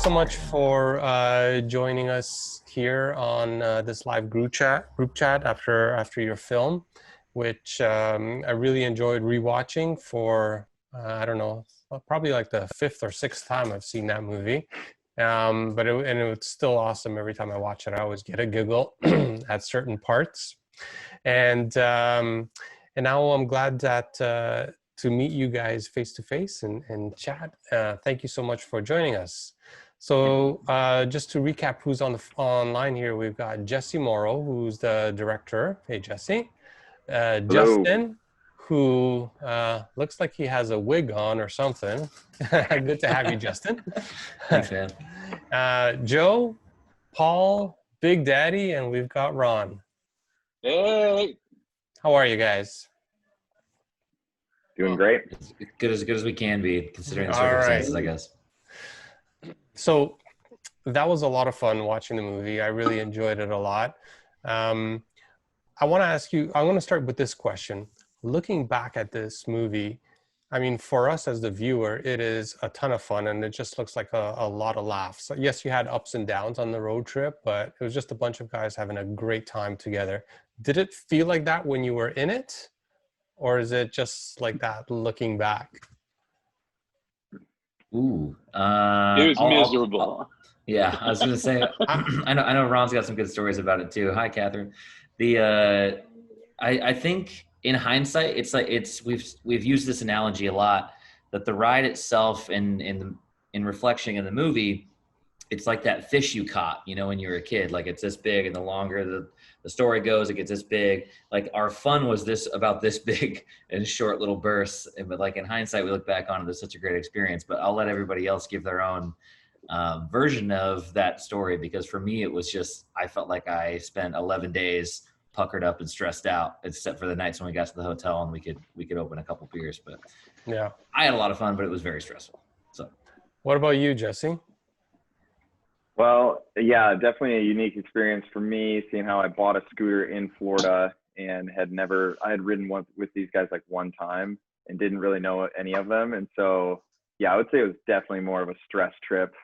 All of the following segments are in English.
so much for joining us here on this live group chat after your film, which I really enjoyed rewatching for I don't know, probably like the fifth or sixth time I've seen that movie. But it's still awesome every time I watch it. I always get a giggle at certain parts, and now I'm glad that to meet you guys face to face and chat. Thank you so much for joining us. So just to recap who's online here, we've got Jesse Morrow, who's the director. Hey, Jesse. Hello. Justin, who looks like he has a wig on or something. Good to have you, Justin. Thanks, man. Joe, Paul, Big Daddy, and we've got Ron. Hey. How are you guys? Doing great. As good as we can be, considering the All right. circumstances, I guess. So that was a lot of fun watching the movie. I really enjoyed it a lot. I want to ask you, I want to start with this question. Looking back at this movie, I mean, for us as the viewer, it is a ton of fun and it just looks like a lot of laughs. Yes, you had ups and downs on the road trip, but it was just a bunch of guys having a great time together. Did it feel like that when you were in it? Or is it just like that looking back? Ooh. It was miserable. Yeah, I was going to say, I know Ron's got some good stories about it too. Hi, Catherine. I think in hindsight, we've used this analogy a lot, that the ride itself in reflection in the movie, it's like that fish you caught, when you were a kid. Like, it's this big, and the longer the story goes, it gets this big. Like, our fun was about this big in short little bursts. But like, in hindsight, we look back on it as such a great experience. But I'll let everybody else give their own version of that story, because for me, it was just, I felt like I spent 11 days puckered up and stressed out, except for the nights when we got to the hotel and we could open a couple beers. But yeah, I had a lot of fun, but it was very stressful. So what about you, Jesse? Well, yeah, definitely a unique experience for me, seeing how I bought a scooter in Florida and I had ridden with these guys like one time and didn't really know any of them. And so, yeah, I would say it was definitely more of a stress trip.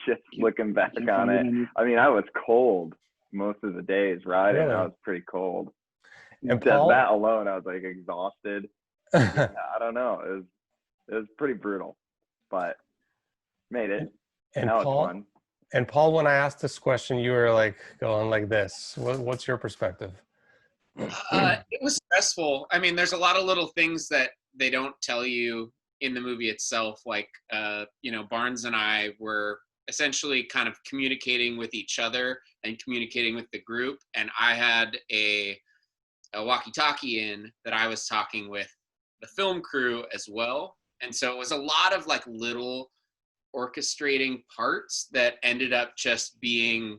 Just looking back on it. I mean, I was cold most of the days riding. Really? I was pretty cold. And Paul? That alone, I was like exhausted. Yeah, I don't know. It was pretty brutal, but made it. And now Paul, it's fun. And Paul, when I asked this question, you were like going like this. What's your perspective? It was stressful. I mean, there's a lot of little things that they don't tell you in the movie itself. Like, Barnes and I were essentially kind of communicating with each other and communicating with the group. And I had a walkie-talkie in that I was talking with the film crew as well. And so it was a lot of like little orchestrating parts that ended up just being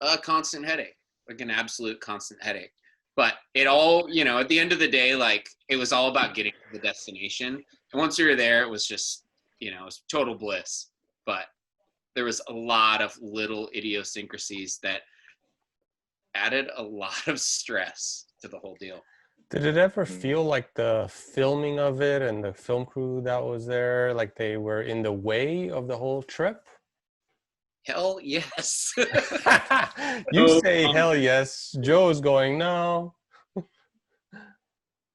a constant headache, like an absolute constant headache. But it all, at the end of the day, like, it was all about getting to the destination. And once you were there, it was just, it was total bliss. But there was a lot of little idiosyncrasies that added a lot of stress to the whole deal. Did it ever feel like the filming of it and the film crew that was there, like they were in the way of the whole trip? Hell yes. You say hell yes. Joe's going, no.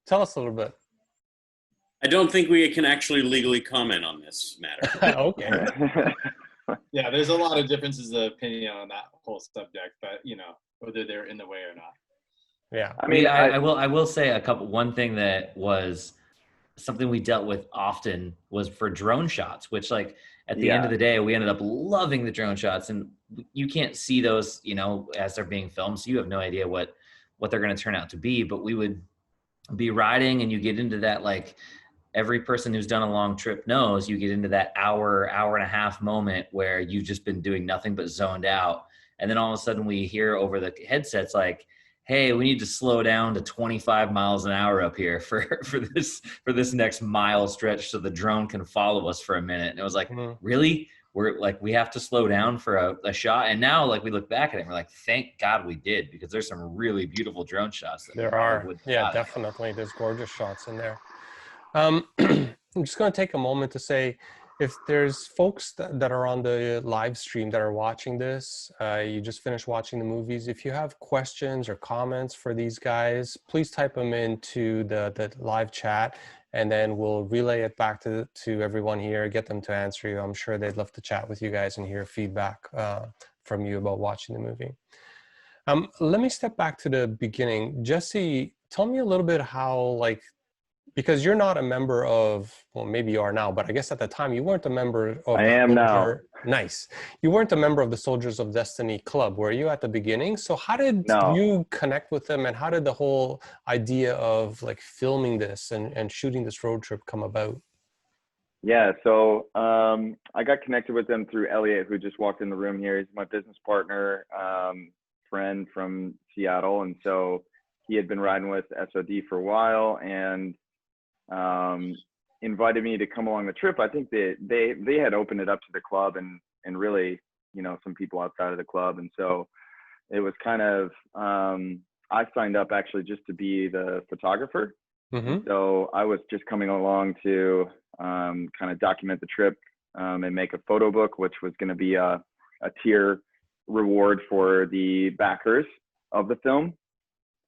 Tell us a little bit. I don't think we can actually legally comment on this matter. Okay. Yeah, there's a lot of differences of opinion on that whole subject, but whether they're in the way or not. Yeah. I mean, I will say one thing that was something we dealt with often was for drone shots, which, like, at the end of the day, we ended up loving the drone shots, and you can't see those, as they're being filmed. So you have no idea what they're going to turn out to be. But we would be riding, and you get into that, like, every person who's done a long trip knows, you get into that hour and a half moment where you've just been doing nothing but zoned out. And then all of a sudden we hear over the headsets, like, hey, we need to slow down to 25 miles an hour up here for this next mile stretch so the drone can follow us for a minute. And it was like, really? We're like, we have to slow down for a shot. And now, like, we look back at it and we're like, thank God we did, because there's some really beautiful drone shots. There are. Yeah, definitely. There's gorgeous shots in there. I'm just going to take a moment to say, If there's folks that are on the live stream that are watching this, you just finished watching the movies. If you have questions or comments for these guys, please type them into the live chat, and then we'll relay it back to everyone here, get them to answer you. I'm sure they'd love to chat with you guys and hear feedback from you about watching the movie. Let me step back to the beginning. Jesse, tell me a little bit how, like, because you're not a member of, well, maybe you are now, but I guess at the time you weren't a member of I the am now. Nice. You weren't a member of the Soldiers of Destiny Club, were you, at the beginning? So how did No. you connect with them, and how did the whole idea of like filming this and shooting this road trip come about? Yeah, so I got connected with them through Elliot, who just walked in the room here. He's my business partner, friend from Seattle, and so he had been riding with SOD for a while, and invited me to come along the trip. I think they had opened it up to the club and really, you know, some people outside of the club. And so it was kind of, I signed up actually just to be the photographer. Mm-hmm. So I was just coming along to kind of document the trip and make a photo book, which was going to be a tier reward for the backers of the film.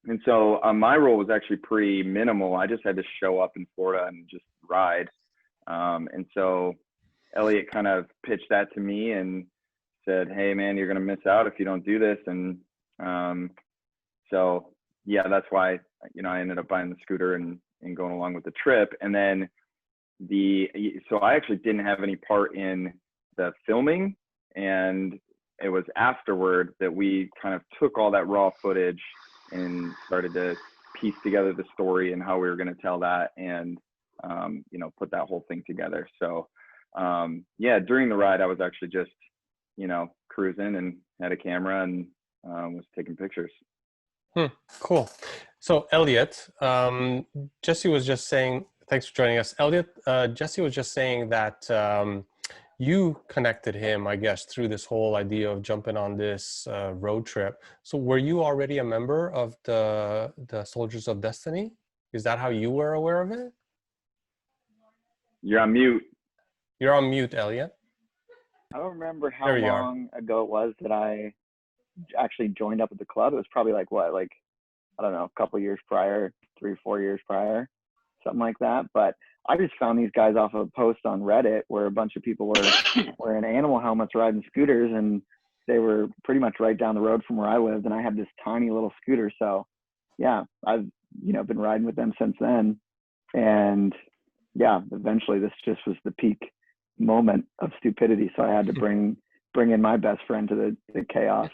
And so my role was actually pretty minimal. I just had to show up in Florida and just ride. And so Elliot kind of pitched that to me and said, "Hey man, you're going to miss out if you don't do this." And so, yeah, that's why, you know, I ended up buying the scooter and going along with the trip. And then so I actually didn't have any part in the filming. And it was afterward that we kind of took all that raw footage and started to piece together the story and how we were going to tell that, and you know, put that whole thing together. So yeah, during the ride I was actually just, you know, cruising and had a camera and was taking pictures. Cool. So Elliot, Jesse was just saying, thanks for joining us. Elliot, Jesse was just saying that you connected him, I guess, through this whole idea of jumping on this road trip. So were you already a member of the Soldiers of Destiny? Is that how you were aware of it? You're on mute. You're on mute, Elliot. I don't remember how There you are. long ago it was that I actually joined up with the club. It was probably like what, like, I don't know, a couple years prior, 3 or 4 years prior, something like that. But I just found these guys off a post on Reddit where a bunch of people were wearing animal helmets, riding scooters, and they were pretty much right down the road from where I lived, and I had this tiny little scooter. So yeah, I've, you know, been riding with them since then. And yeah, eventually this just was the peak moment of stupidity. So I had to bring in my best friend to the chaos.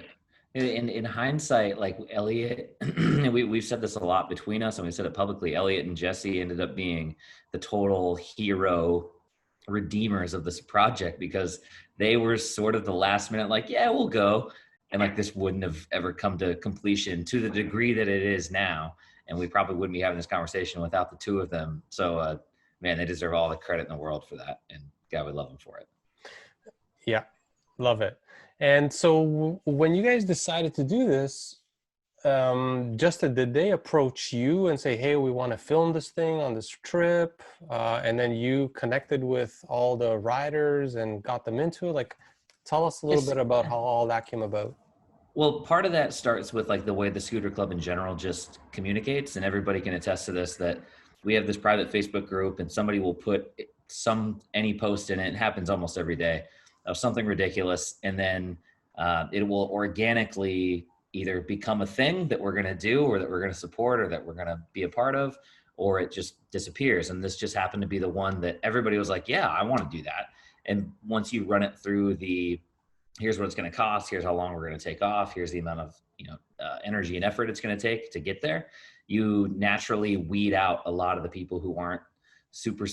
In hindsight, like Elliot, we've said this a lot between us, and we said it publicly, Elliot and Jesse ended up being the total hero redeemers of this project, because they were sort of the last minute, like, yeah, we'll go. And like, this wouldn't have ever come to completion to the degree that it is now. And we probably wouldn't be having this conversation without the two of them. So man, they deserve all the credit in the world for that. And God, we love them for it. Yeah, love it. And so when you guys decided to do this, Justin, did they approach you and say, hey, we want to film this thing on this trip? And then you connected with all the riders and got them into it? Like, tell us a little bit about how all that came about. Well, part of that starts with like the way the scooter club in general just communicates, and everybody can attest to this, that we have this private Facebook group and somebody will put any post in it. It happens almost every day, of something ridiculous. And then it will organically either become a thing that we're going to do, or that we're going to support, or that we're going to be a part of, or it just disappears. And this just happened to be the one that everybody was like, yeah, I want to do that. And once you run it through here's what it's going to cost, here's how long we're going to take off, here's the amount of, energy and effort it's going to take to get there, you naturally weed out a lot of the people who aren't super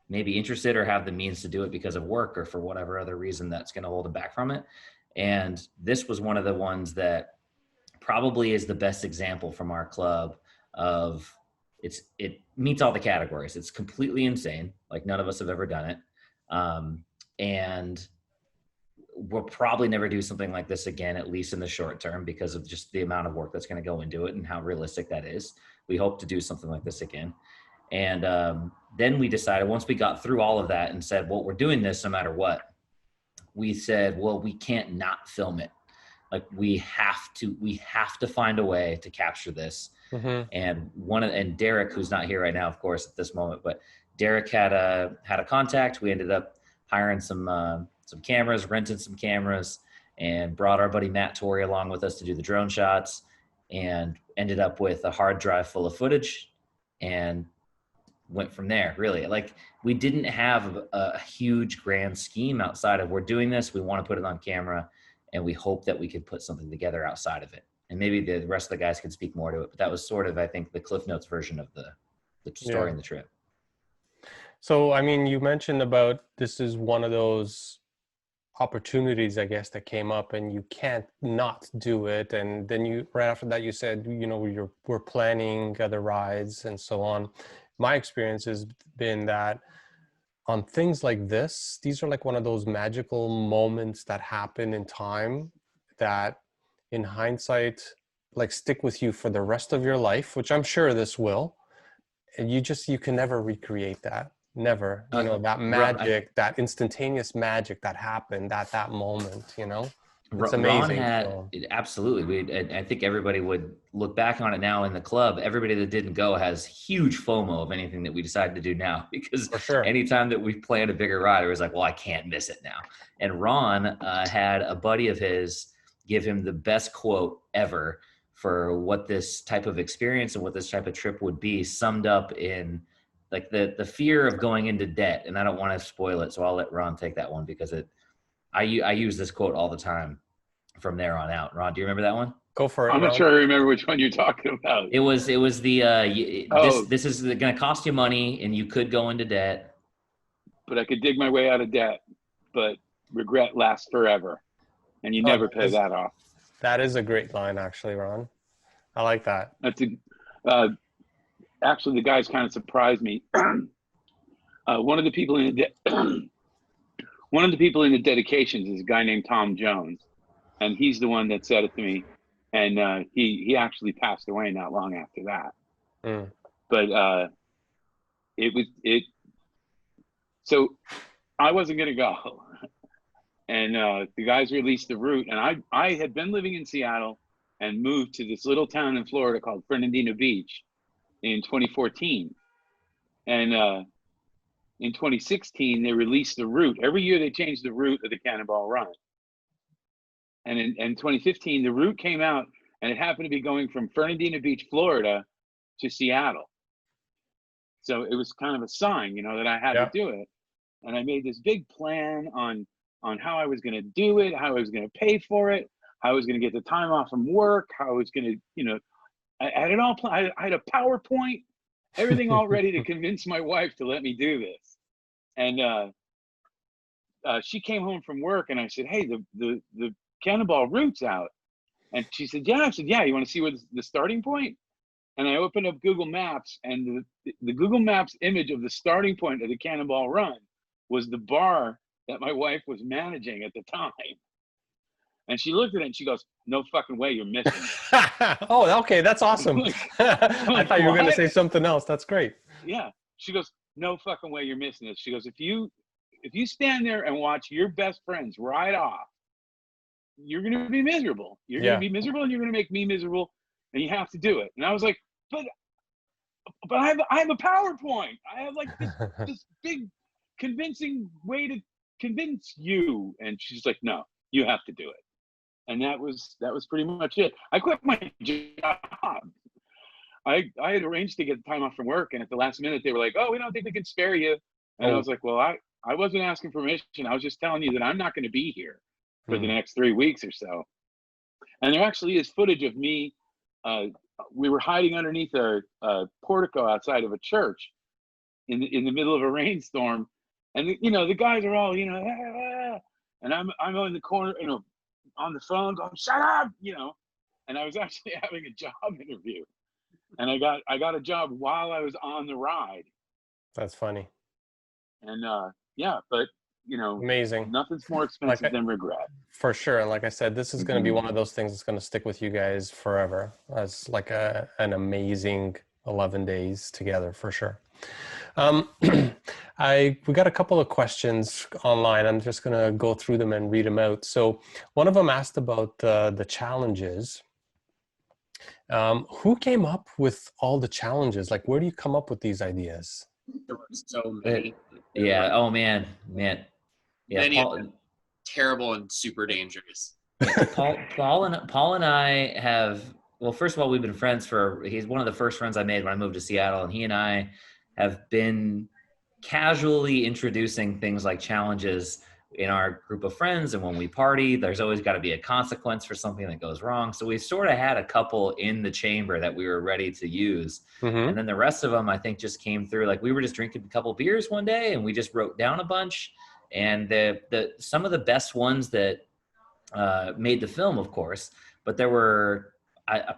maybe interested or have the means to do it because of work or for whatever other reason that's going to hold them back from it. And this was one of the ones that probably is the best example from our club of it meets all the categories. It's completely insane. Like, none of us have ever done it. And we'll probably never do something like this again, at least in the short term, because of just the amount of work that's going to go into it and how realistic that is. We hope to do something like this again. And then we decided, once we got through all of that and said, well, we're doing this no matter what, we said, well, we can't not film it. Like we have to find a way to capture this. Mm-hmm. And Derek, who's not here right now, of course, at this moment, but Derek had a contact. We ended up hiring some cameras, renting some cameras, and brought our buddy Matt Torrey along with us to do the drone shots, and ended up with a hard drive full of footage, and went from there. Really, like, we didn't have a huge grand scheme outside of, we're doing this, we want to put it on camera, and we hope that we could put something together outside of it. And maybe the rest of the guys could speak more to it, but that was sort of, I think, the Cliff Notes version of the story and the trip. So, I mean, you mentioned about this is one of those opportunities, I guess, that came up and you can't not do it. And then you, right after that, you said, you know, we're planning other rides and so on. My experience has been that on things like this, these are like one of those magical moments that happen in time that in hindsight, like, stick with you for the rest of your life, which I'm sure this will. And you can never recreate that. Never. You know, that magic, that instantaneous magic that happened at that moment, you know? It's amazing. Ron had, absolutely. I think everybody would look back on it now in the club. Everybody that didn't go has huge FOMO of anything that we decide to do now, because anytime that we planned a bigger ride, it was like, well, I can't miss it now. And Ron had a buddy of his give him the best quote ever for what this type of experience and what this type of trip would be, summed up in like the fear of going into debt. And I don't want to spoil it, so I'll let Ron take that one, because I use this quote all the time from there on out. Ron, do you remember that one? Go for it. I'm not sure I remember which one you're talking about. It was the this is going to cost you money and you could go into debt. But I could dig my way out of debt, but regret lasts forever. And you never pay that off. That is a great line, actually, Ron. I like that. That's actually, the guys kind of surprised me. One of the people in the dedications is a guy named Tom Jones, and he's the one that said it to me. And he actually passed away not long after that. But so I wasn't gonna go. And the guys released the route, and I had been living in Seattle and moved to this little town in Florida called Fernandina Beach in 2014. And in 2016, they released the route. Every year they changed the route of the Cannonball Run. And in 2015, the route came out, and it happened to be going from Fernandina Beach, Florida to Seattle. So it was kind of a sign, you know, that I had to do it. And I made this big plan on how I was going to do it, how I was going to pay for it, how I was going to get the time off from work, how I was going to, you know, I had it all planned. I had a PowerPoint, everything all ready to convince my wife to let me do this. And she came home from work, and I said, hey, the Cannonball route's out. And she said, yeah. I said, yeah, you want to see where the starting point? And I opened up Google Maps, and the Google Maps image of the starting point of the Cannonball Run was the bar that my wife was managing at the time. And she looked at it and she goes, no fucking way you're missing it. Oh, okay. That's awesome. I thought you were going to say something else. That's great. Yeah. She goes, no fucking way you're missing this. She goes, if you stand there and watch your best friends ride off, you're going to be miserable. You're going to be miserable, and you're going to make me miserable, and you have to do it. And I was like, but I have a PowerPoint. I have like this big convincing way to convince you. And she's like, no, you have to do it. And that was pretty much it. I quit my job. I had arranged to get time off from work, and at the last minute they were like, oh, we don't think we can spare you. And I was like, well, I wasn't asking permission. I was just telling you that I'm not going to be here for the next 3 weeks or so. And there actually is footage of me. We were hiding underneath a portico outside of a church in the middle of a rainstorm. And the guys are all, and I'm in the corner, on the phone going, shut up, and I was actually having a job interview, and I got a job while I was on the ride. That's funny. And but amazing. Nothing's more expensive than regret. For sure. And like I said, this is going to be one of those things that's going to stick with you guys forever as like an amazing 11 days together, for sure. We got a couple of questions online. I'm just going to go through them and read them out. So one of them asked about the challenges. Who came up with all the challenges? Like, where do you come up with these ideas? There were so many. Yeah. Oh man. Yeah. Many of them terrible and super dangerous. Paul and I have, well, first of all, we've been friends he's one of the first friends I made when I moved to Seattle, and he and I have been casually introducing things like challenges in our group of friends. And when we party, there's always got to be a consequence for something that goes wrong. So we sort of had a couple in the chamber that we were ready to use. Mm-hmm. And then the rest of them, I think, just came through. Like, we were just drinking a couple beers one day and we just wrote down a bunch. And some of the best ones that made the film, of course, but there were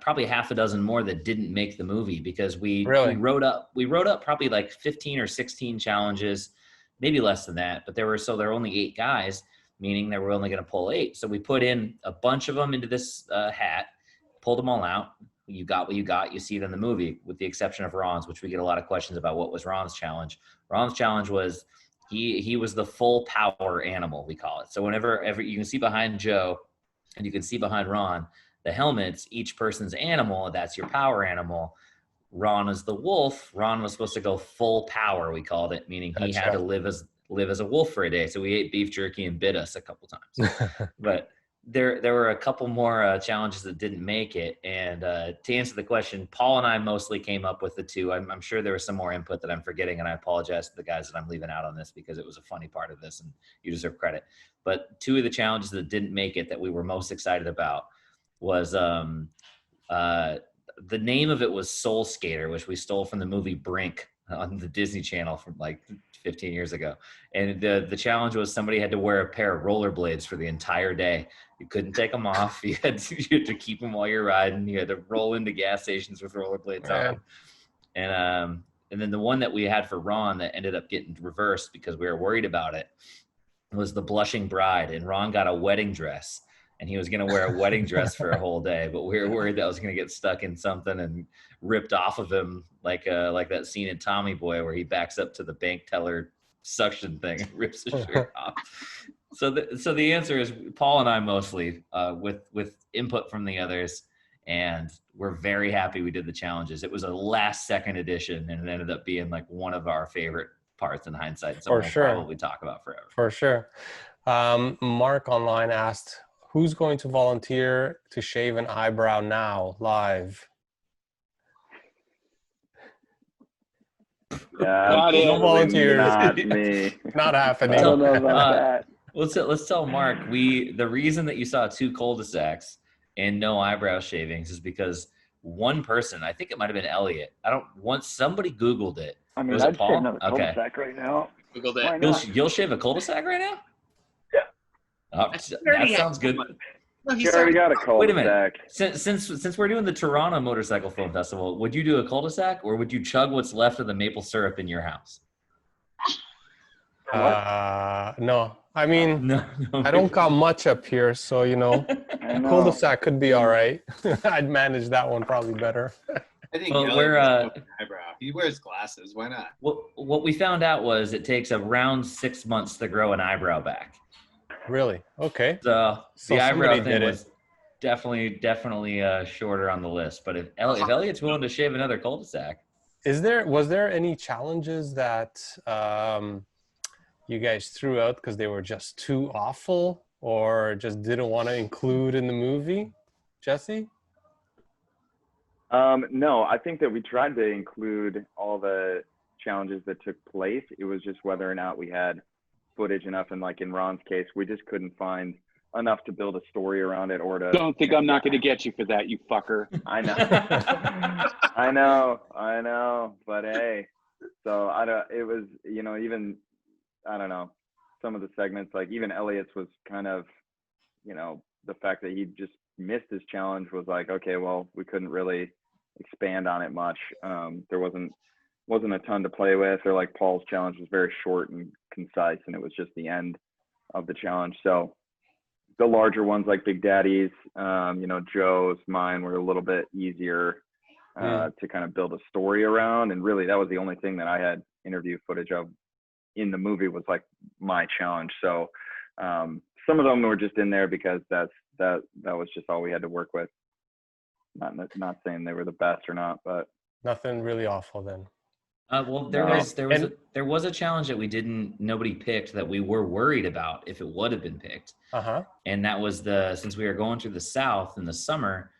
probably half a dozen more that didn't make the movie, because we wrote up probably like 15 or 16 challenges, maybe less than that, but there were only 8 guys, meaning that we're only going to pull 8. So we put in a bunch of them into this hat, pulled them all out. You got what you got. You see it in the movie, with the exception of Ron's, which we get a lot of questions about. What was Ron's challenge? Ron's challenge was he was the full power animal, we call it. So whenever you can see behind Joe and you can see behind Ron, the helmets, each person's animal, that's your power animal. Ron is the wolf. Ron was supposed to go full power, we called it, meaning he had to live as a wolf for a day. So we ate beef jerky and bit us a couple times. But there were a couple more challenges that didn't make it. And to answer the question, Paul and I mostly came up with the 2. I'm sure there was some more input that I'm forgetting, and I apologize to the guys that I'm leaving out on this, because it was a funny part of this and you deserve credit. But 2 of the challenges that didn't make it that we were most excited about was the name of it was Soul Skater, which we stole from the movie Brink on the Disney Channel from like 15 years ago. And the challenge was somebody had to wear a pair of rollerblades for the entire day. You couldn't take them off. You had to keep them while you're riding. You had to roll into gas stations with rollerblades on. And then the one that we had for Ron that ended up getting reversed because we were worried about it was the Blushing Bride. And Ron got a wedding dress. And he was going to wear a wedding dress for a whole day, but we were worried that was going to get stuck in something and ripped off of him, like that scene in Tommy Boy where he backs up to the bank teller suction thing and rips his shirt off. So the answer is Paul and I mostly, with input from the others, and we're very happy we did the challenges. It was a last-second addition, and it ended up being like one of our favorite parts in hindsight. So we'll probably talk about forever. For sure. Mark online asked, who's going to volunteer to shave an eyebrow now, live? No volunteers. Not me. Not happening. I don't know about that. Let's tell Mark, the reason that you saw 2 cul-de-sacs and no eyebrow shavings is because one person, I think it might have been Elliot. Somebody Googled it. I mean, Was I'd it Paul? shave another cul-de-sac right now. Googled Why it. not? You'll shave a cul-de-sac right now? Yeah. Oh, that sounds good. No, You already got a cul-de-sac. Wait a minute. Since we're doing the Toronto Motorcycle Film Festival, would you do a cul-de-sac, or would you chug what's left of the maple syrup in your house? No. I mean, No. I don't got much up here, so, cul-de-sac could be all right. I'd manage that one probably better. I think Well, eyebrow. He wears glasses. Why not? What we found out was it takes around 6 months to grow an eyebrow back. Really? Okay. So the eyebrow somebody thing did it. was definitely shorter on the list. But if Elliot's willing to shave another cul-de-sac, Was there any challenges that you guys threw out because they were just too awful or just didn't want to include in the movie? Jesse? No, I think that we tried to include all the challenges that took place. It was just whether or not we had footage enough, and like in Ron's case, we just couldn't find enough to build a story around it or to. Don't think I'm not going to get you for that, you fucker. I know, but hey, so it was, even, I don't know, some of the segments, like even Elliot's was kind of, the fact that he just missed his challenge was like, okay, well, we couldn't really expand on it much. There wasn't a ton to play with, or like Paul's challenge was very short and concise, and it was just the end of the challenge. So the larger ones like Big Daddy's, Joe's, mine were a little bit easier to kind of build a story around. And really, that was the only thing that I had interview footage of in the movie, was like my challenge. So some of them were just in there because that was just all we had to work with. Not saying they were the best or not, but nothing really awful then. Well, there was a challenge that nobody picked, that we were worried about if it would have been picked. And that was since we were going through the South in the summer,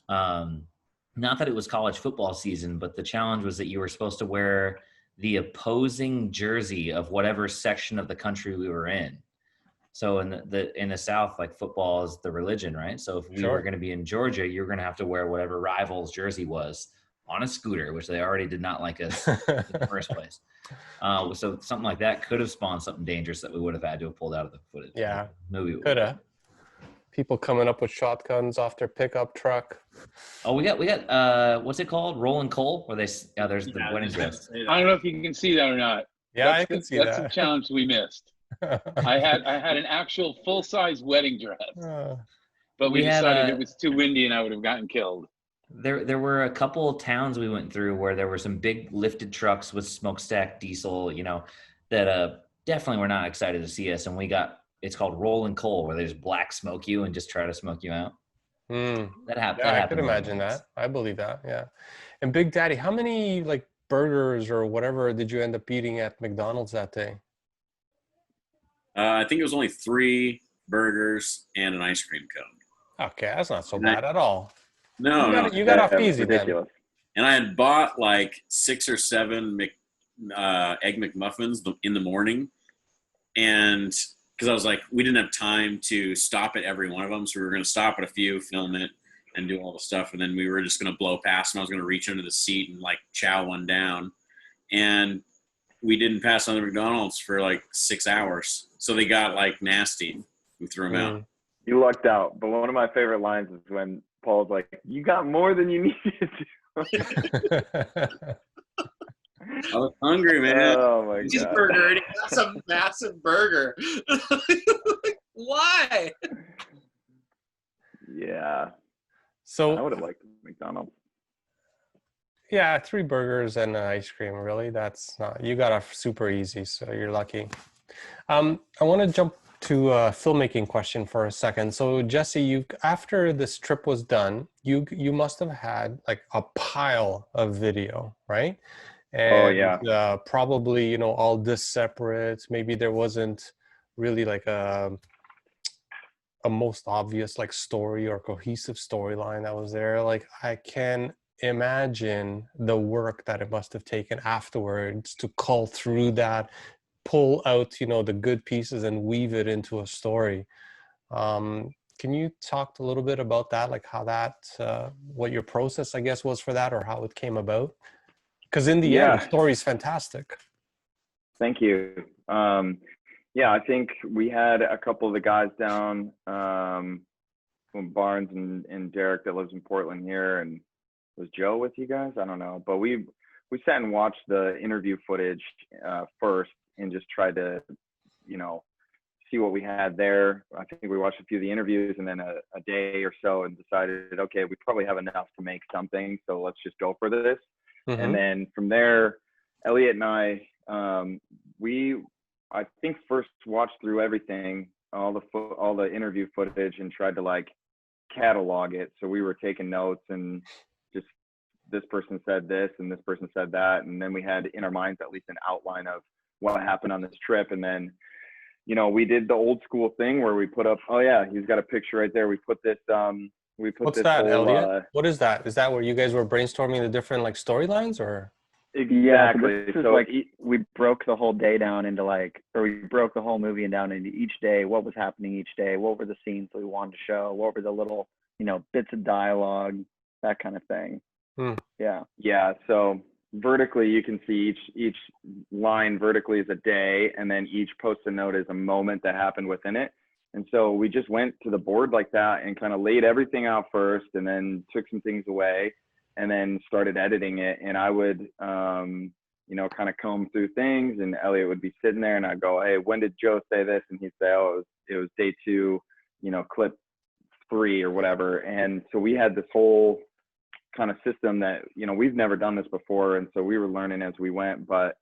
not that it was college football season, but the challenge was that you were supposed to wear the opposing jersey of whatever section of the country we were in. So in the South, like, football is the religion, right? So if we were going to be in Georgia, you're going to have to wear whatever rival's jersey was on a scooter, which they already did not like us in the first place. So something like that could have spawned something dangerous that we would have had to have pulled out of the footage. Yeah, movie could have. People coming up with shotguns off their pickup truck. Oh, we got what's it called? Rolling coal? Where there's the wedding dress. I don't know if you can see that or not. Yeah, I can see that. That's a challenge we missed. I had an actual full-size wedding dress, but we decided it was too windy and I would have gotten killed. There were a couple of towns we went through where there were some big lifted trucks with smokestack diesel, that definitely were not excited to see us. And it's called rolling coal, where they just black smoke you and just try to smoke you out. That happened. Yeah, I could imagine that. I believe that. Yeah. And Big Daddy, how many like burgers or whatever did you end up eating at McDonald's that day? I think it was only 3 burgers and an ice cream cone. Okay, that's not so bad at all. No, you got off easy then. And I had bought like 6 or 7 Egg McMuffins in the morning, and because I was like, we didn't have time to stop at every one of them, so we were going to stop at a few, film it, and do all the stuff, and then we were just going to blow past, and I was going to reach under the seat and like chow one down, and we didn't pass on the McDonald's for like 6 hours, so they got like nasty. We threw them out. You lucked out, but one of my favorite lines is when Paul's like, "You got more than you needed to." I was hungry, man. Oh my god! Cheeseburger, and he got some massive burger. Why? Yeah. So I would have liked McDonald's. Yeah, 3 burgers and an ice cream. Really, that's not. You got off super easy, so you're lucky. I want to jump to a filmmaking question for a second. So Jesse, after this trip was done, you must have had like a pile of video, right? And, probably, all this separate. Maybe there wasn't really like a most obvious like story or cohesive storyline that was there. Like, I can imagine the work that it must have taken afterwards to cull through that, pull out, the good pieces and weave it into a story. Can you talk a little bit about that? Like how that, what your process, I guess, was for that, or how it came about? Because in the end, the story is fantastic. Thank you. I think we had a couple of the guys down, from Barnes and Derek that lives in Portland here, and was Joe with you guys? I don't know, but we sat and watched the interview footage first and just tried to, see what we had there. I think we watched a few of the interviews and then a day or so and decided, okay, we probably have enough to make something, so let's just go for this. Mm-hmm. And then from there, Elliot and I think first watched through everything, all the interview footage, and tried to like catalog it. So we were taking notes and just, this person said this and this person said that, and then we had in our minds at least an outline of what happened on this trip. And then we did the old school thing where we put up, oh yeah, he's got a picture right there, we put this what's this that, whole, Elliot? What is that? Is that where you guys were brainstorming the different like storylines, or? Exactly. Yeah, this is like we broke the whole day down into we broke the whole movie down into each day, what was happening each day, what were the scenes we wanted to show, what were the little, bits of dialogue, that kind of thing. Yeah. So vertically, you can see each line vertically is a day, and then each post-it note is a moment that happened within it. And so we just went to the board like that and kind of laid everything out first, and then took some things away, and then started editing it. And I would, kind of comb through things, and Elliot would be sitting there, and I'd go, "Hey, when did Joe say this?" And he'd say, "Oh, it was day 2, clip 3 or whatever." And so we had this whole kind of system that, you know, we've never done this before. And so we were learning as we went, but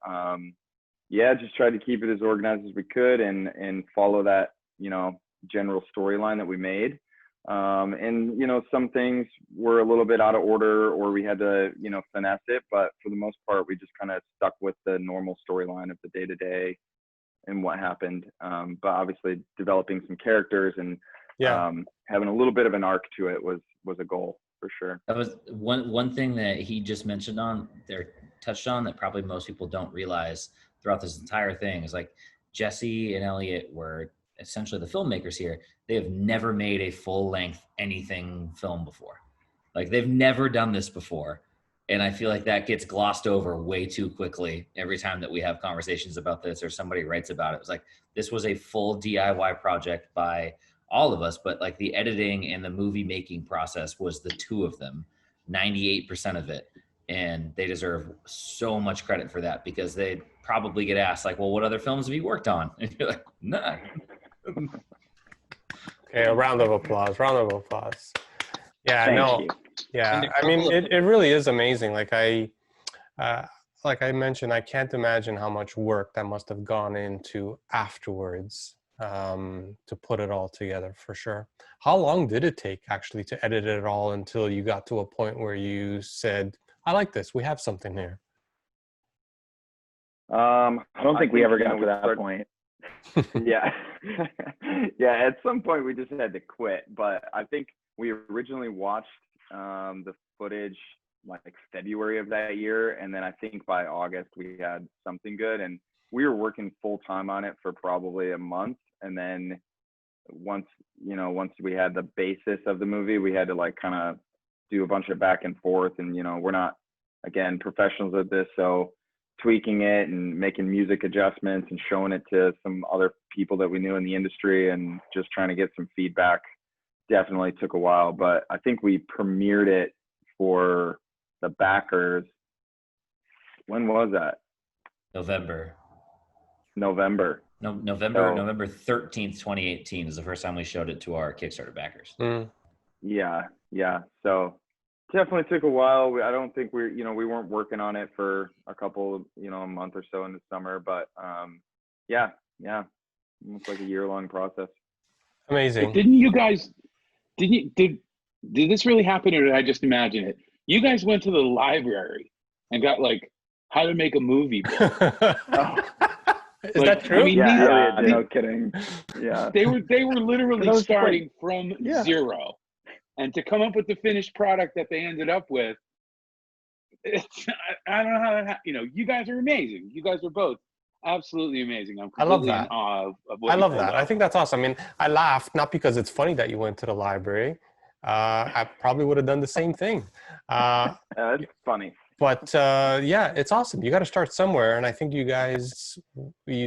yeah, just tried to keep it as organized as we could and follow that, you know, general storyline that we made. And, you know, some things were a little bit out of order or we had to, you know, finesse it. But for the most part, we just kind of stuck with the normal storyline of the day to day and what happened. But obviously developing some characters and having a little bit of an arc to it was a goal for sure. That was one thing that he just mentioned on there, touched on, that probably most people don't realize throughout this entire thing is like Jesse and Elliot were essentially the filmmakers here. They have never made a full length anything film before. Like they've never done this before. And I feel like that gets glossed over way too quickly every time that we have conversations about this or somebody writes about it. It's like, this was a full DIY project by all of us, but like the editing and the movie making process was the two of them, 98% of it. And they deserve so much credit for that because they probably get asked like, well, what other films have you worked on? And you're like, none. Okay, a round of applause. Yeah, Thank you. Yeah, I mean, it really is amazing. Like I mentioned, I can't imagine how much work that must have gone into afterwards to put it all together, for sure. How long did it take actually to edit it all until you got to a point where you said, I like this, we have something here? I don't think we ever got to that point. Yeah. Yeah, at some point we just had to quit, but I think we originally watched the footage like February of that year, and then I think by August we had something good, and we were working full time on it for probably a month, and then once we had the basis of the movie, we had to like kind of do a bunch of back and forth, and you know, we're not, again, professionals at this, so tweaking it and making music adjustments and showing it to some other people that we knew in the industry and just trying to get some feedback definitely took a while. But I think we premiered it for the backers. When was that? November. No, November 13th, 2018 is the first time we showed it to our Kickstarter backers. Yeah. So definitely took a while. I don't think we weren't working on it for a couple, a month or so in the summer, but yeah, almost like a year-long process. Amazing. Did this really happen, or did I just imagine it? You guys went to the library and got like how to make a movie book. Is that true? I mean, no kidding. Yeah. They were literally starting from zero. And to come up with the finished product that they ended up with, I don't know how that you guys are amazing. You guys are both absolutely amazing. I love that. In awe of what I love that. I think that's awesome. I mean, I laughed, not because it's funny that you went to the library. I probably would have done the same thing. That's funny. But yeah, it's awesome. You got to start somewhere. And I think you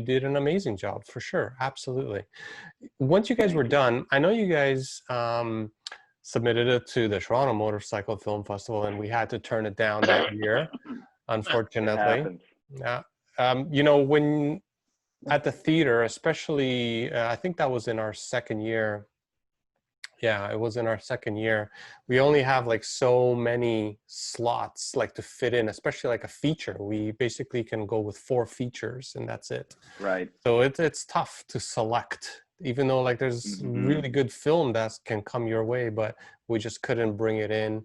did an amazing job for sure. Absolutely. Once you guys were done, I know you guys submitted it to the Toronto Motorcycle Film Festival, and we had to turn it down that year, unfortunately. Yeah. When at the theater, especially, I think that was in our second year. Yeah, it was in our second year. We only have like so many slots like to fit in, especially like a feature. We basically can go with 4 features and that's it. Right. So it's tough to select, even though like there's really good film that can come your way, but we just couldn't bring it in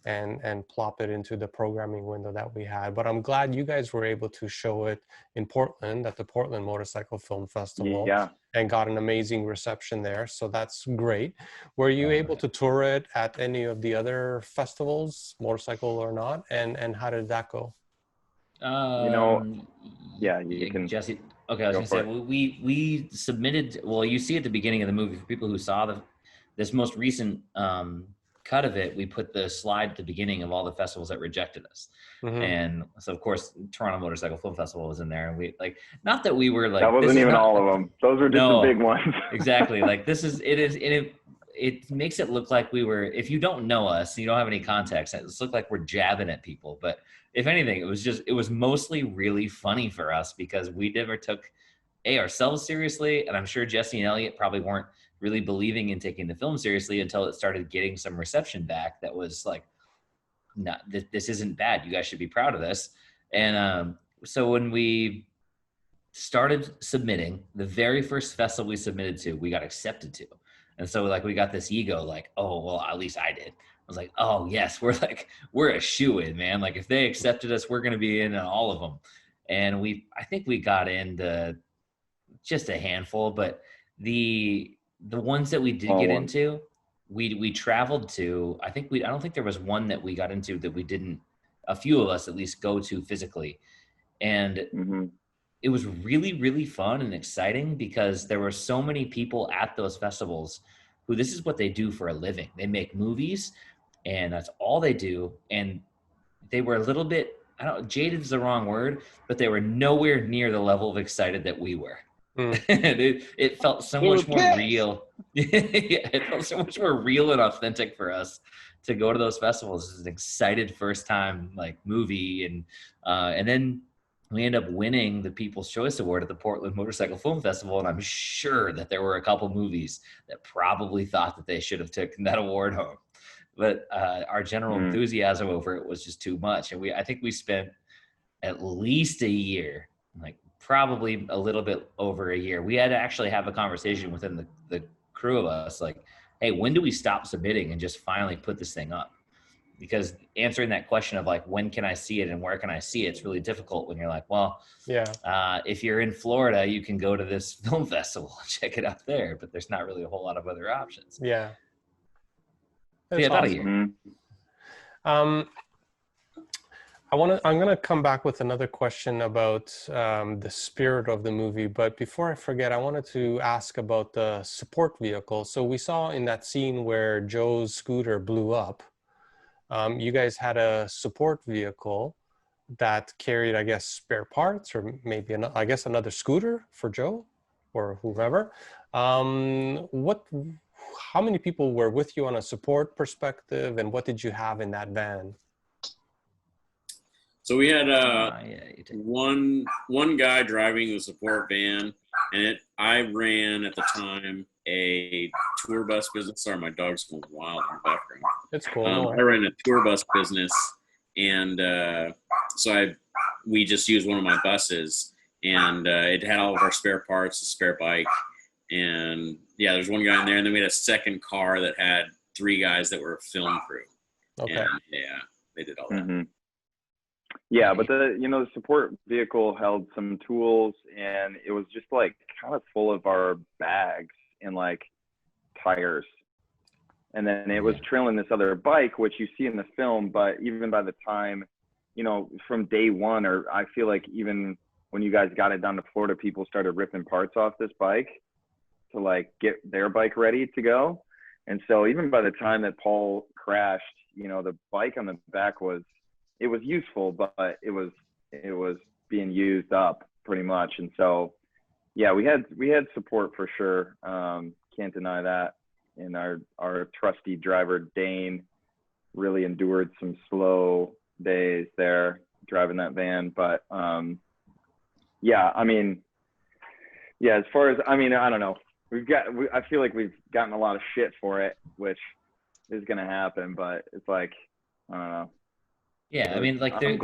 and plop it into the programming window that we had. But I'm glad you guys were able to show it in Portland at the Portland Motorcycle Film Festival and got an amazing reception there. So that's great. Were you able to tour it at any of the other festivals, motorcycle or not? And how did that go? You can. Jesse. Okay, I was gonna say we submitted. Well, you see at the beginning of the movie, for people who saw this most recent cut of it, we put the slide at the beginning of all the festivals that rejected us. And so of course Toronto Motorcycle Film Festival was in there, and we like, not that we were like, that wasn't even all of them, those were just the big ones. Exactly. Like it makes it look like we were, if you don't know us, you don't have any context, it looks like we're jabbing at people, but if anything, it was mostly really funny for us because we never took ourselves seriously, and I'm sure Jesse and Elliot probably weren't really believing in taking the film seriously until it started getting some reception back that was like, no, this isn't bad. You guys should be proud of this. And so when we started submitting, the very first festival we submitted to, we got accepted to. And so like we got this ego, like, oh, well, at least I did. I was like, oh yes, we're a shoo-in, man. Like if they accepted us, we're gonna be in all of them. And I think we got into just a handful, but the ones that we did get into, we traveled to. I don't think there was one that we got into that we didn't, a few of us at least, go to physically. And it was really, really fun and exciting because there were so many people at those festivals who this is what they do for a living. They make movies and that's all they do. And they were a little bit, jaded is the wrong word, but they were nowhere near the level of excited that we were. It felt so much more real. It felt so much more real and authentic for us to go to those festivals. It's an excited first time like movie, and then we end up winning the People's Choice Award at the Portland Motorcycle Film Festival, and I'm sure that there were a couple movies that probably thought that they should have taken that award home. But our general enthusiasm over it was just too much, and I think we spent at least a year, like probably a little bit over a year. We had to actually have a conversation within the crew of us, like, hey, when do we stop submitting and just finally put this thing up? Because answering that question of like, when can I see it and where can I see it? It's really difficult when you're like, well, if you're in Florida, you can go to this film festival and check it out there, but there's not really a whole lot of other options. Yeah. That's about awesome. A year. I'm going to come back with another question about the spirit of the movie. But before I forget, I wanted to ask about the support vehicle. So we saw in that scene where Joe's scooter blew up, you guys had a support vehicle that carried, I guess, spare parts or maybe, another scooter for Joe or whoever. How many people were with you on a support perspective, and what did you have in that van? So we had one guy driving the support van, and I ran at the time a tour bus business. Sorry, my dog's going wild in the background. It's cool. I ran a tour bus business, and we just used one of my buses, and it had all of our spare parts, a spare bike, and there's one guy in there, and then we had a second car that had 3 guys that were film crew. Okay. And, they did all that. Yeah, but the support vehicle held some tools, and it was just like kind of full of our bags and like tires. And then it was trailing this other bike, which you see in the film, but even by the time, from day one, or I feel like even when you guys got it down to Florida, people started ripping parts off this bike to like get their bike ready to go. And so even by the time that Paul crashed, the bike on the back was useful, but it was being used up pretty much. And so, we had support for sure. Can't deny that. And our trusty driver, Dane, really endured some slow days there driving that van. But as far as, I don't know. I feel like we've gotten a lot of shit for it, which is going to happen, but it's like, I don't know. Yeah, like there's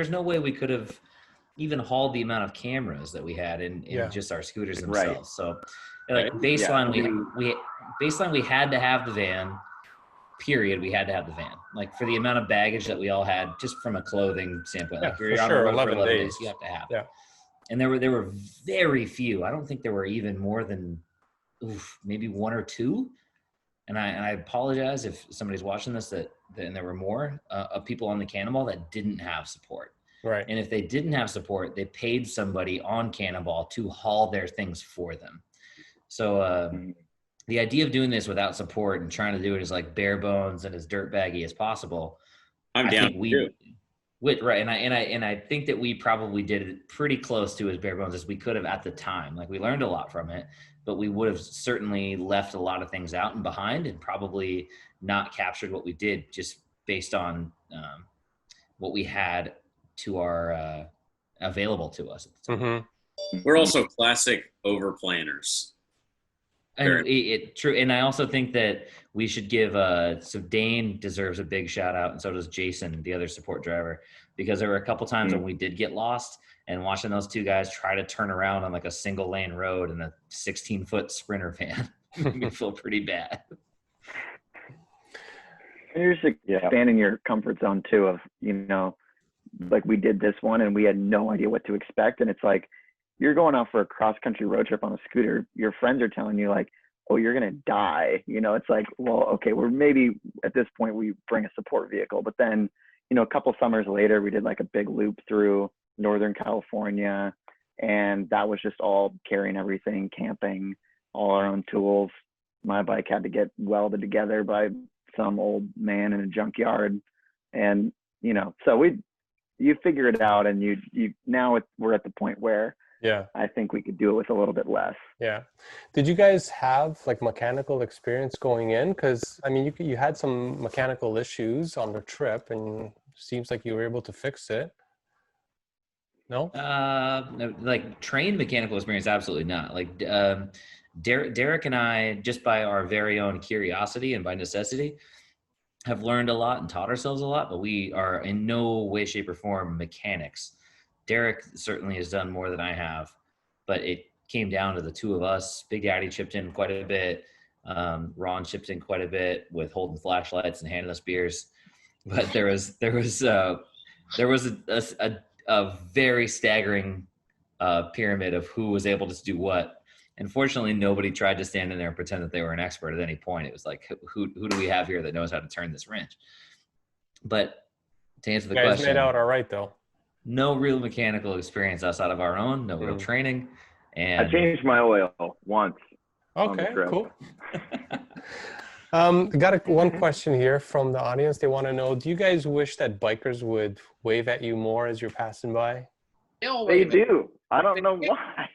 no way we could have even hauled the amount of cameras that we had in just our scooters themselves. Right. So like baseline, we had to have the van. Period. We had to have the van. Like for the amount of baggage that we all had, just from a clothing standpoint. Like you're on the road for 11 days, you have to have it. And there were very few. I don't think there were even more than maybe 1 or 2. And I apologize if somebody's watching this and there were more of people on the Cannonball that didn't have support. Right. And if they didn't have support, they paid somebody on Cannonball to haul their things for them. So the idea of doing this without support and trying to do it as like bare bones and as dirtbaggy as possible, I'm down. Right, and I think that we probably did it pretty close to as bare bones as we could have at the time. Like we learned a lot from it, but we would have certainly left a lot of things out and behind, and probably not captured what we did just based on what we had to our available to us at the time. We're also classic over planners. And true. And I also think that we should give so Dane deserves a big shout out, and so does Jason, the other support driver, because there were a couple times when we did get lost, and watching those two guys try to turn around on like a single lane road in a 16-foot Sprinter van made me feel pretty bad. You're just expanding your comfort zone too, of, you know, like we did this one and we had no idea what to expect, and it's like you're going out for a cross country road trip on a scooter. Your friends are telling you like, oh, you're gonna die. You know, it's like, well, okay, we're maybe at this point we bring a support vehicle, but then, you know, a couple summers later we did like a big loop through Northern California, and that was just all carrying everything, camping, all our own tools. My bike had to get welded together by some old man in a junkyard, and you know, so you figure it out, and you now we're at the point where I think we could do it with a little bit less. Did you guys have like mechanical experience going in? Because I mean, you had some mechanical issues on the trip, and seems like you were able to fix it. No, like trained mechanical experience, absolutely not. Like Derek and I, just by our very own curiosity and by necessity, have learned a lot and taught ourselves a lot, but we are in no way, shape, or form mechanics. Derek certainly has done more than I have, but it came down to the two of us. Big Daddy chipped in quite a bit. Ron chipped in quite a bit with holding flashlights and handing us beers. But there was a very staggering pyramid of who was able to do what. And fortunately, nobody tried to stand in there and pretend that they were an expert at any point. It was like, who do we have here that knows how to turn this wrench? But to answer the question, made out all right though. No real mechanical experience outside of our own. No real training. And I changed my oil once. Okay, cool. Got one question here from the audience. They want to know: do you guys wish that bikers would wave at you more as you're passing by? They do. I don't know why.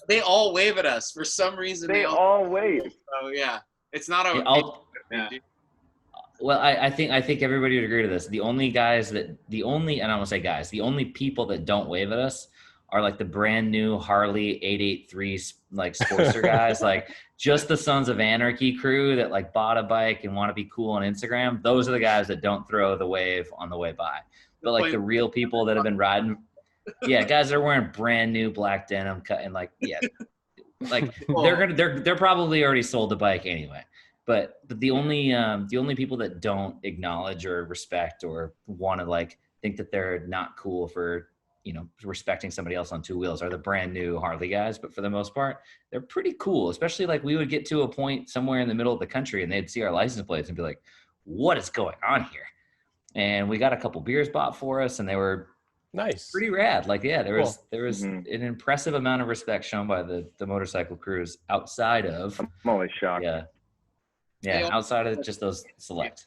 They all wave at us for some reason. They all wave. So yeah, it's not a. Well, I think everybody would agree to this. The only and I don't want to say guys, the only people that don't wave at us are like the brand new Harley 883 like Sportster guys, like just the Sons of Anarchy crew that like bought a bike and want to be cool on Instagram. Those are the guys that don't throw the wave on the way by. But like the real people that have been riding, guys that are wearing brand new black denim cut, like they're probably already sold the bike anyway. But the only people that don't acknowledge or respect or want to like think that they're not cool for, you know, respecting somebody else on two wheels are the brand new Harley guys. But for the most part, they're pretty cool. Especially like we would get to a point somewhere in the middle of the country and they'd see our license plates and be like, what is going on here? And we got a couple beers bought for us and they were nice, pretty rad. Like, there was an impressive amount of respect shown by the motorcycle crews outside of. I'm always shocked. Yeah, outside of just those select.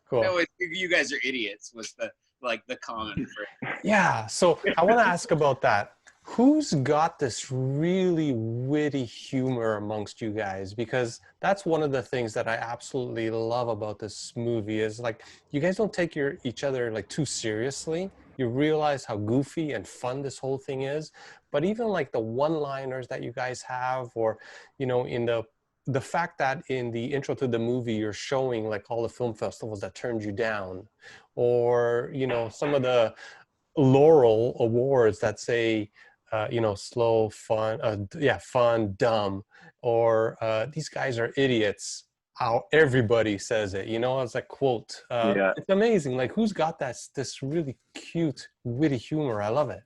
Cool. No, you guys are idiots was the comment. Yeah, so I want to ask about that. Who's got this really witty humor amongst you guys? Because that's one of the things that I absolutely love about this movie is like you guys don't take each other like too seriously. You realize how goofy and fun this whole thing is. But even like the one-liners that you guys have, or, you know, in the fact that in the intro to the movie, you're showing like all the film festivals that turned you down, or, you know, some of the Laurel awards that say, you know, slow, fun, fun, dumb, or these guys are idiots. How everybody says it, you know, as a quote. It's amazing. Like, who's got this really cute, witty humor? I love it.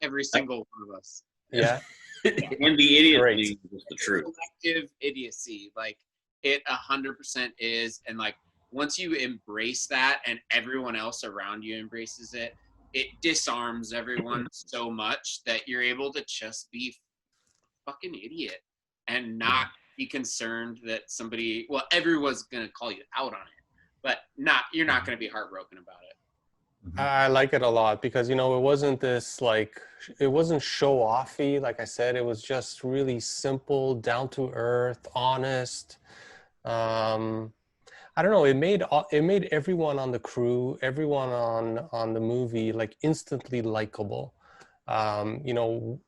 Every single one of us. Yeah. And the idiot thing is the truth. Collective idiocy, like it 100% is, and like once you embrace that, and everyone else around you embraces it, it disarms everyone so much that you're able to just be a fucking idiot and not be concerned that everyone's gonna call you out on it, but you're not gonna be heartbroken about it. I like it a lot because, you know, it wasn't show-offy. Like I said, it was just really simple, down to earth, honest. I don't know. It made everyone on the crew, everyone on the movie, like instantly likable. You know,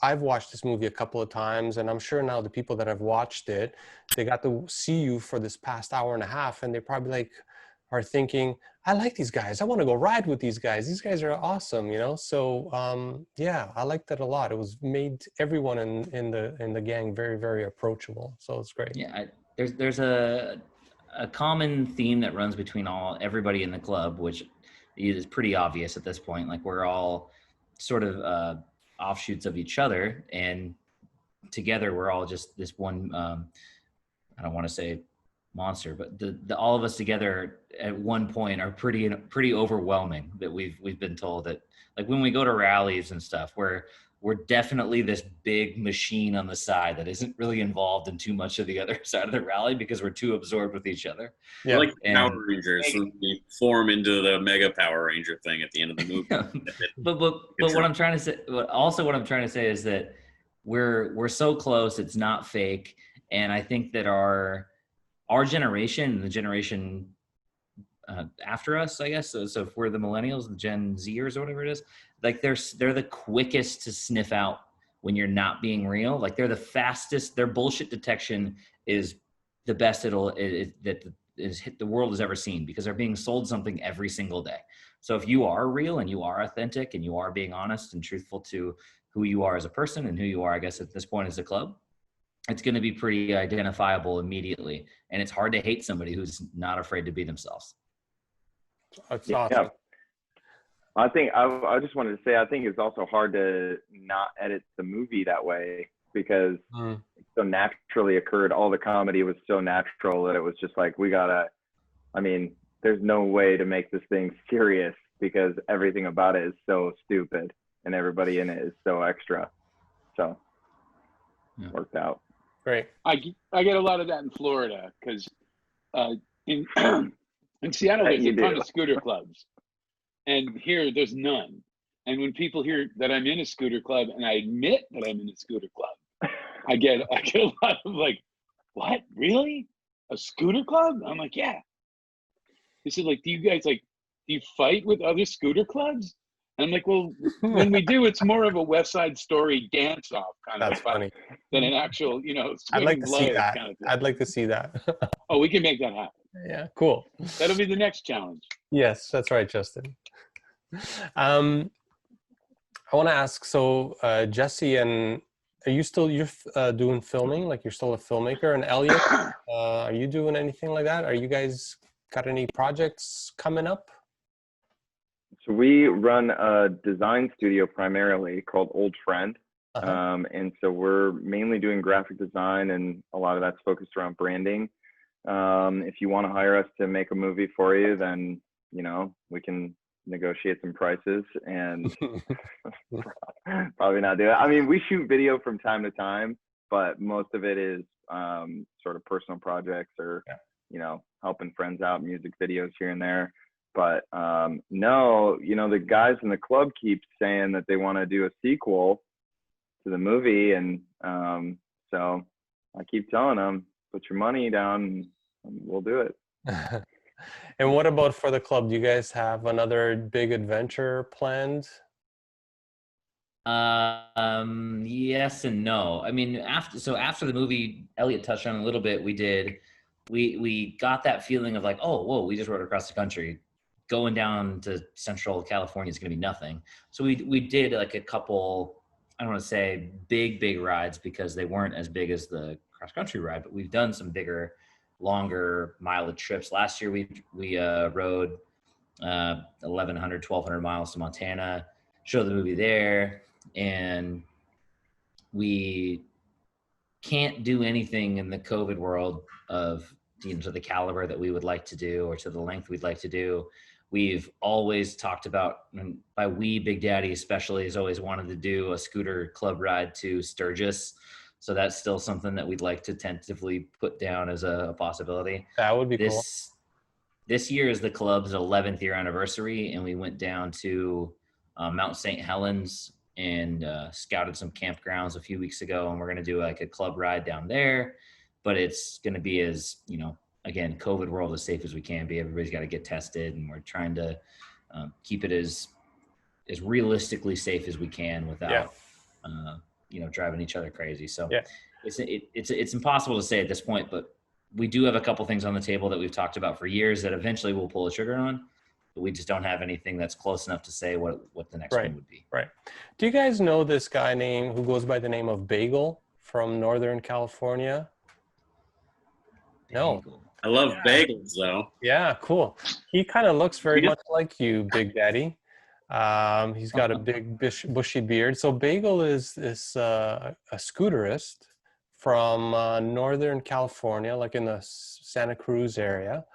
I've watched this movie a couple of times, and I'm sure now the people that have watched it, they got to see you for this past hour and a half, and they probably like are thinking, I like these guys. I want to go ride with these guys. These guys are awesome, you know? So yeah, I liked that a lot. It was made everyone in the gang very, very approachable. So it's great. Yeah, there's a common theme that runs between everybody in the club, which is pretty obvious at this point. Like we're all sort of offshoots of each other, and together we're all just this one. I don't want to say monster, but the all of us together at one point are pretty overwhelming. That we've been told that, like when we go to rallies and stuff, we're definitely this big machine on the side that isn't really involved in too much of the other side of the rally because we're too absorbed with each other. Yeah. Like Power Rangers, when we form into the Mega Power Ranger thing at the end of the movie. but what I'm trying to say, what I'm trying to say is that we're so close, it's not fake, and I think that our generation, the generation after us, I guess. So if we're the millennials, the Gen Zers or whatever it is, like they're the quickest to sniff out when you're not being real. Like they're the fastest. Their bullshit detection is the best that the world has ever seen, because they're being sold something every single day. So if you are real and you are authentic and you are being honest and truthful to who you are as a person and who you are, I guess at this point as a club, it's going to be pretty identifiable immediately. And it's hard to hate somebody who's not afraid to be themselves. That's awesome. Yeah. I think I just wanted to say, I think it's also hard to not edit the movie that way, because it so naturally occurred. All the comedy was so natural that it was just like, there's no way to make this thing serious because everything about it is so stupid and everybody in it is so extra. So it worked out. Great. I get a lot of that in Florida, because in Seattle there's a ton of scooter clubs, and here there's none. And when people hear that I'm in a scooter club and I admit that I'm in a scooter club, I get a lot of like, what, really? A scooter club? I'm like, yeah. They said, like, do you fight with other scooter clubs? And I'm like, well, when we do, it's more of a West Side Story dance-off kind of fight than an actual, I'd like to see that. Kind of thing. I'd like to see that. Oh, we can make that happen. Yeah, cool. That'll be the next challenge. Yes, that's right, Justin. I want to ask, so Jesse, and are you still doing filming? Like you're still a filmmaker? And Elliot, are you doing anything like that? Are you guys got any projects coming up? So we run a design studio primarily called Old Friend. And so we're mainly doing graphic design, and a lot of that's focused around branding. If you want to hire us to make a movie for you, then, we can negotiate some prices and probably not do it. I mean, we shoot video from time to time, but most of it is sort of personal projects or, helping friends out, music videos here and there. But no, the guys in the club keep saying that they want to do a sequel to the movie. And so I keep telling them, put your money down and we'll do it. And what about for the club? Do you guys have another big adventure planned? Yes and no. I mean, after the movie, Elliot touched on a little bit, we got that feeling of like, oh, whoa, we just rode across the country. Going down to Central California is going to be nothing. So we did like a couple, I don't want to say big rides because they weren't as big as the cross country ride, but we've done some bigger, longer mileage trips. Last year we rode 1,100, 1,200 miles to Montana, showed the movie there, and we can't do anything in the COVID world of to the caliber that we would like to do or to the length we'd like to do. We've always talked about, and by we, Big Daddy especially, has always wanted to do a scooter club ride to Sturgis. So that's still something that we'd like to tentatively put down as a possibility. That would be cool. This year is the club's 11th year anniversary, and we went down to Mount St. Helens and scouted some campgrounds a few weeks ago, and we're going to do like a club ride down there. But it's going to be as, again, COVID world, as safe as we can be. Everybody's got to get tested, and we're trying to keep it as realistically safe as we can without, driving each other crazy. So yeah, it's impossible to say at this point, but we do have a couple things on the table that we've talked about for years that eventually we'll pull a trigger on, but we just don't have anything that's close enough to say what the next right, one would be. right. Do you guys know this guy who goes by the name of Bagel from Northern California? No. Bagel. I love bagels though. Yeah, cool. He kind of looks very much like you, Big Daddy. He's got a big bushy beard. So Bagel is a scooterist from Northern California, like in the Santa Cruz area.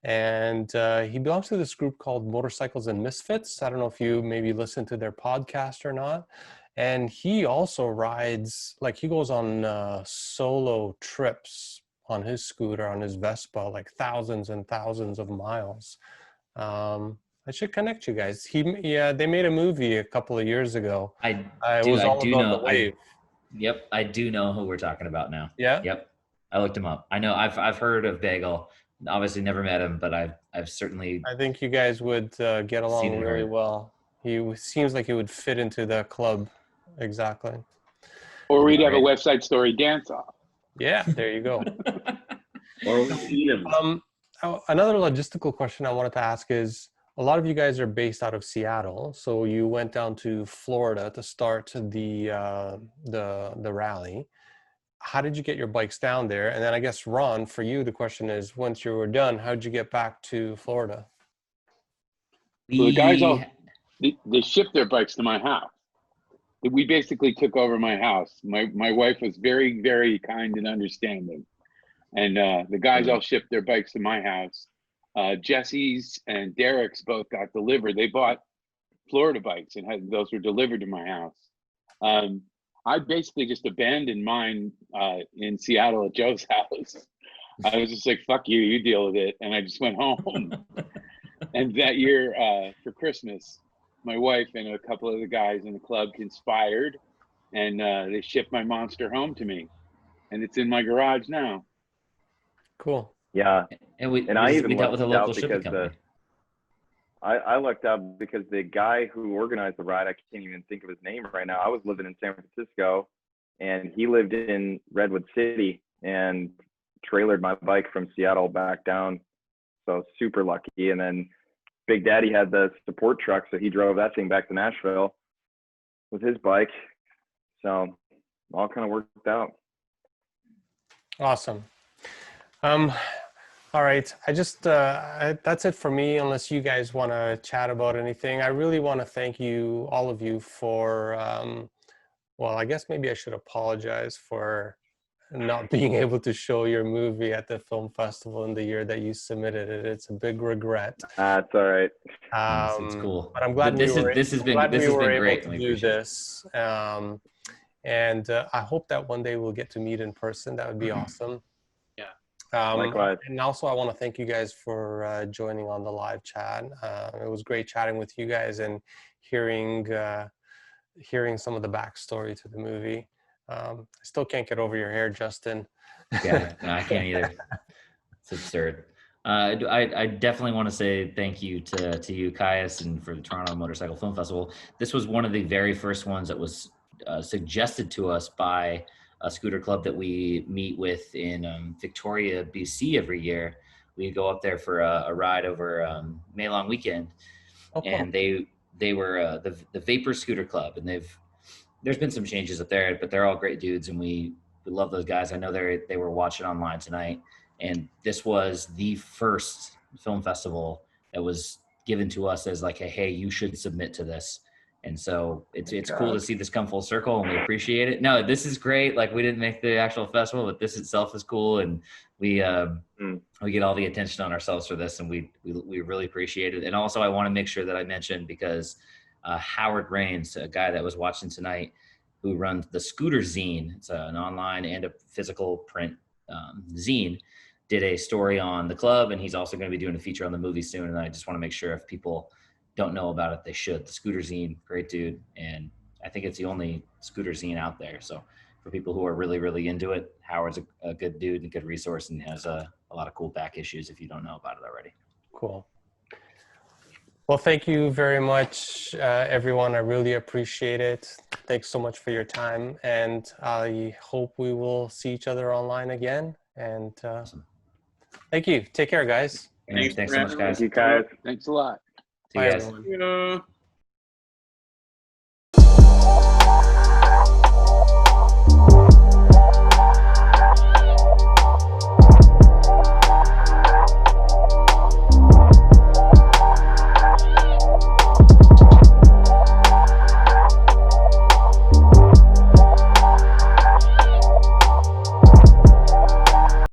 And he belongs to this group called Motorcycles and Misfits. I don't know if you maybe listen to their podcast or not. And he also rides, like he goes on solo trips on his scooter, on his Vespa, like thousands and thousands of miles. I should connect you guys. They made a movie a couple of years ago. I It do was all about know. the wave. Yep, I do know who we're talking about now. Yeah. Yep, I looked him up. I know. I've heard of Bagel. Obviously, never met him, but I've certainly. I think you guys would get along Seen and really heard. well. Seems like he would fit into the club exactly. Or we'd have a Right. West Side Story dance-off. Yeah, there you go. Or we eat them. Another logistical question I wanted to ask is, a lot of you guys are based out of Seattle, so you went down to Florida to start the rally. How did you get your bikes down there? And then I guess, Ron, for you, the question is, once you were done, how did you get back to Florida? So the guys they shipped their bikes to my house. We basically took over my house. My wife was very, very kind and understanding. And the guys all shipped their bikes to my house. Jesse's and Derek's both got delivered. They bought Florida bikes and those were delivered to my house. I basically just abandoned mine in Seattle at Joe's house. I was just like, fuck you, you deal with it. And I just went home. And that year for Christmas, my wife and a couple of the guys in the club conspired and they shipped my monster home to me. And it's in my garage now. Cool. Yeah. And I even dealt with a lucked out local shipping because company. I lucked out because the guy who organized the ride, I can't even think of his name right now. I was living in San Francisco and he lived in Redwood City and trailered my bike from Seattle back down. So super lucky. And then Big Daddy had the support truck, so he drove that thing back to Nashville with his bike. So all kind of worked out. Awesome. All right. I just, that's it for me, unless you guys want to chat about anything. I really want to thank you, all of you, for, well, I guess maybe I should apologize for not being able to show your movie at the film festival in the year that you submitted it. It's a big regret. That's all right. It's cool. But I'm glad this we were has been great. able to do this. And I hope that one day we'll get to meet in person. That would be awesome. Likewise. And also I want to thank you guys for joining on the live chat. It was great chatting with you guys and hearing some of the backstory to the movie. I still can't get over your hair, Justin. Yeah, no, I can't either. It's absurd. I definitely want to say thank you to you, Caius, and for the Toronto Motorcycle Film Festival. This was one of the very first ones that was suggested to us by a scooter club that we meet with in Victoria, BC every year. We go up there for a ride over May Long weekend. And they were the Vapor Scooter Club, and there's been some changes up there, but they're all great dudes, and we love those guys. I know they were watching online tonight, and this was the first film festival that was given to us as like, hey, you should submit to this. And so it's cool to see this come full circle, and we appreciate it. No, this is great. Like, we didn't make the actual festival, but this itself is cool, and we get all the attention on ourselves for this, and we really appreciate it. And also, I want to make sure that I mention, because Howard Rains, a guy that was watching tonight, who runs the Scooter Zine, it's an online and a physical print zine, did a story on the club, and he's also going to be doing a feature on the movie soon. And I just want to make sure if people don't know about it, they should. The Scooter Zine, great dude, and I think it's the only scooter zine out there. So for people who are really, really into it, Howard's a good dude and a good resource, and has a lot of cool back issues if you don't know about it already. Cool. Well, thank you very much, everyone. I really appreciate it. thanks so much for your time, and I hope we will see each other online again. And Awesome. thank you. Take care, guys. Yeah, thanks so much, guys. Thank you, guys. Thanks a lot. See you Bye, guys. everyone. Yeah.